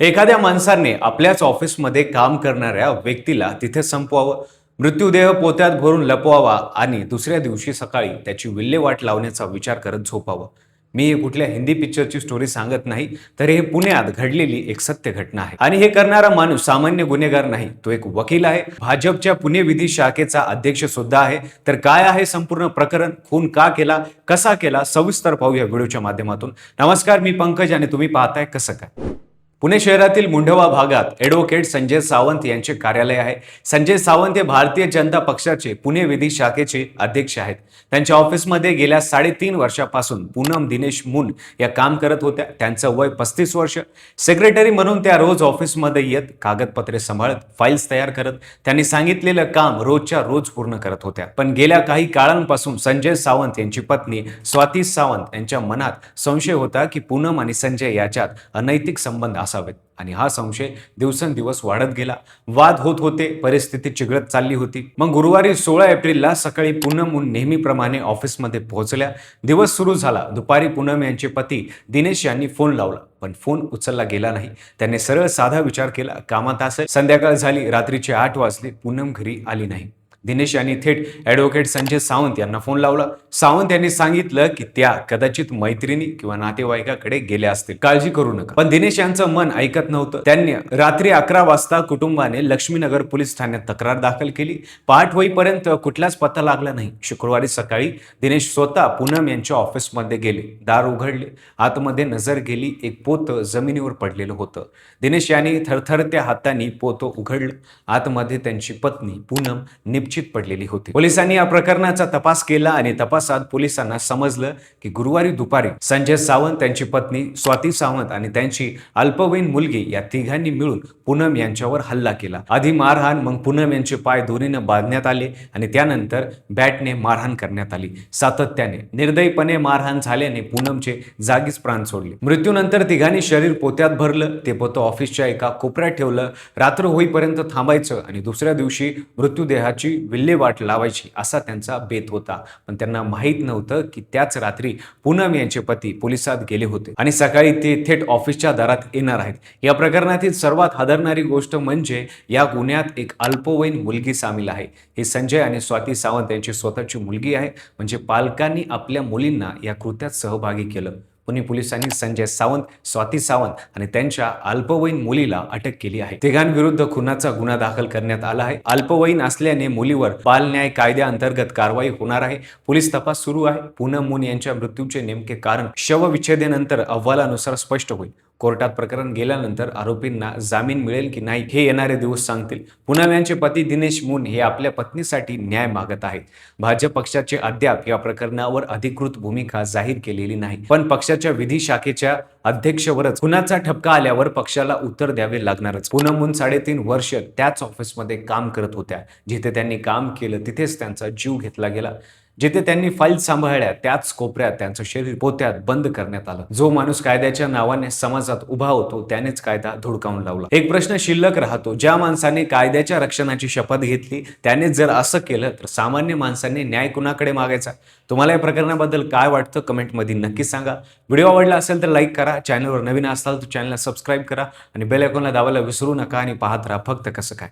एखाद्या माणसाने आपल्याच ऑफिसमध्ये काम करणाऱ्या व्यक्तीला तिथे संपवावं, मृत्यूदेह पोत्यात भरून लपवावा आणि दुसऱ्या दिवशी सकाळी त्याची विल्हेवाट लावण्याचा विचार करत झोपावं. मी हे कुठल्या हिंदी पिक्चरची स्टोरी सांगत नाही, तर हे पुण्यात घडलेली एक सत्य घटना आहे. आणि हे करणारा माणूस सामान्य गुन्हेगार नाही, तो एक वकील आहे. भाजपच्या पुणे विधी शाखेचा अध्यक्ष सुद्धा आहे. तर काय आहे संपूर्ण प्रकरण, खून का केला, कसा केला, सविस्तर पाहूया व्हिडिओच्या माध्यमातून. नमस्कार, मी पंकज आणि तुम्ही पाहताय कसं काय. पुणे शहरातील मुंढवा भागात ॲडव्होकेट संजय सावंत यांचे कार्यालय आहे. संजय सावंत हे भारतीय जनता पक्षाचे पुणे विधी शाखेचे अध्यक्ष आहेत. त्यांच्या ऑफिसमध्ये गेल्या 3.5 वर्षापासून पूनम दिनेश मुन या काम करत होत्या. त्यांचं वय 35 वर्ष. सेक्रेटरी म्हणून त्या रोज ऑफिसमध्ये येत, कागदपत्रे सांभाळत, फाईल्स तयार करत, त्यांनी सांगितलेलं काम रोजच्या रोज पूर्ण करत होत्या. पण गेल्या काही काळांपासून संजय सावंत यांची पत्नी स्वाती सावंत यांच्या मनात संशय होता की पूनम आणि संजय याच्यात अनैतिक संबंध असावेत. आणि हा संशय दिवसेंदिवस वाढत गेला. वाद होत होते, परिस्थिती चिघळत चालली होती. मग गुरुवारी 16 एप्रिलला सकाळी पूनम नेहमीप्रमाणे ऑफिसमध्ये पोहोचल्या. दिवस सुरू झाला. दुपारी पूनम यांचे पती दिनेश यांनी फोन लावला, पण फोन उचलला गेला नाही. त्याने सरळ साधा विचार केला, कामात असेल. संध्याकाळ झाली, रात्रीचे 8 वाजले, पूनम घरी आली नाही. दिनेश यांनी थेट ॲडव्होकेट संजय सावंत यांना फोन लावला. सावंत यांनी सांगितलं की त्या कदाचित मैत्रिणी किंवा नातेवाईकाकडे गेल्या असतील, काळजी करू नका. पण दिनेश यांचं मन ऐकत नव्हतं. त्यांनी रात्री 11 वाजता कुटुंबाने लक्ष्मीनगर पोलीस ठाण्यात तक्रार दाखल केली. पहाट होईपर्यंत कुठलाच पत्ता लागला नाही. शुक्रवारी सकाळी दिनेश स्वतः पूनम यांच्या ऑफिसमध्ये गेले. दार उघडले, आतमध्ये नजर गेली. एक पोतं जमिनीवर पडलेलं होतं. दिनेश यांनी थरथरत्या हातांनी पोतं उघडलं. आतमध्ये त्यांची पत्नी पूनम निश्चित पडलेली होती. पोलिसांनी या प्रकरणाचा तपास केला आणि तपासात पोलिसांना समजलं की गुरुवारी दुपारी संजय सावंत, त्यांची पत्नी स्वाती सावंत आणि त्यांची अल्पवयीन मुलगी या तिघांनी मिळून पूनम यांच्यावर हल्ला केला. आधी मारहाण, मग पूनम यांचे पाय दोरीनं बांधण्यात आले आणि त्यानंतर बॅटने मारहाण करण्यात आली. सातत्याने निर्दयीपणे मारहाण झाल्याने पूनमचे जागीच प्राण सोडले. मृत्यूनंतर तिघांनी शरीर पोत्यात भरलं. ते पोतं ऑफिसच्या एका कोपऱ्यात ठेवलं. रात्र होईपर्यंत थांबायचं आणि दुसऱ्या दिवशी मृत्यूदेहाची विल्हेवाट लावायची असा त्यांचा बेत होता. पण त्यांना माहीत नव्हतं की त्याच रात्री पूनम यांचे पती पोलिसात गेले होते आणि सकाळी ते थेट ऑफिसच्या दारात येणार आहेत. या प्रकरणातील सर्वात हादरणारी गोष्ट म्हणजे या गुन्ह्यात एक अल्पवयीन मुलगी सामील आहे. ही संजय आणि स्वाती सावंत यांची स्वतःची मुलगी आहे. म्हणजे पालकांनी आपल्या मुलींना या कृत्यात सहभागी केलं. पुणे पोलिसांनी संजय सावंत, स्वाती सावंत आणि त्यांच्या अल्पवयीन मुलीला अटक केली आहे. तिघांविरुद्ध खुनाचा गुन्हा दाखल करण्यात आला आहे. अल्पवयीन असल्याने मुलीवर बाल न्याय कायद्याअंतर्गत कारवाई होणार आहे. पोलीस तपास सुरू आहे. पूनम मुन यांच्या मृत्यूचे नेमके कारण शवविच्छेदनानंतर अहवालानुसार स्पष्ट होईल. कोर्टात प्रकरण गेल्यानंतर आरोपींना जामीन मिळेल की नाही हे येणारे दिवस सांगतील. पूनम यांचे पती दिनेश मुन हे आपल्या पत्नीसाठी न्याय मागत आहेत. भाजप पक्षाचे अद्याप या प्रकरणावर अधिकृत भूमिका जाहीर केलेली नाही. पण पक्षाच्या विधी शाखेच्या अध्यक्षवरच खुनाचा ठपका आल्यावर पक्षाला उत्तर द्यावे लागणारच. पूनम मुन 3.5 वर्ष त्याच ऑफिसमध्ये काम करत होत्या. जिथे त्यांनी काम केलं तिथेच त्यांचा जीव घेतला गेला. जिथे त्यांनी फाईल सांभाळल्या त्याच कोपऱ्यात त्यांचं शरीर पोत्यात बंद करण्यात आलं. जो माणूस कायद्याच्या नावाने समाजात उभा होतो त्यानेच कायदा धुडकावून लावला. एक प्रश्न शिल्लक राहतो, ज्या माणसाने कायद्याच्या रक्षणाची शपथ घेतली त्यानेच जर असं केलं तर सामान्य माणसाने न्याय कुणाकडे मागायचा? तुम्हाला या प्रकरणाबद्दल काय वाटतं कमेंटमध्ये नक्की सांगा. व्हिडिओ आवडला असेल तर लाईक करा. चॅनलवर नवीन असाल तर चॅनलला सबस्क्राईब करा आणि बेल आयकॉनला दाबायला विसरू नका आणि पाहत राहा फक्त कसं काय.